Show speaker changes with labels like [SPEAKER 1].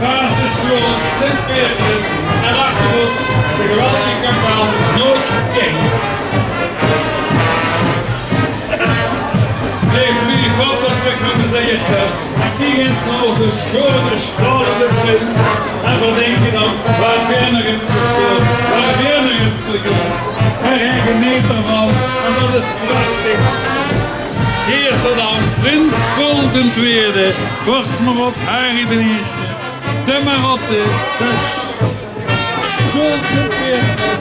[SPEAKER 1] Basisschool Sint-Petrus en achter ons de geweldige kampaal Noord-King. Deze wie God dat we kunnen zeggen, en die is nou de schone, stralende prins. En wat denk je dan, waar ben er in gespeeld, waar ben er in gespeeld? Er geniet ervan, en dat is prachtig. Hier is er dan Prins Paul II, Borst maar op Harry de Eerste, de Marotte, de Schulze Petrus,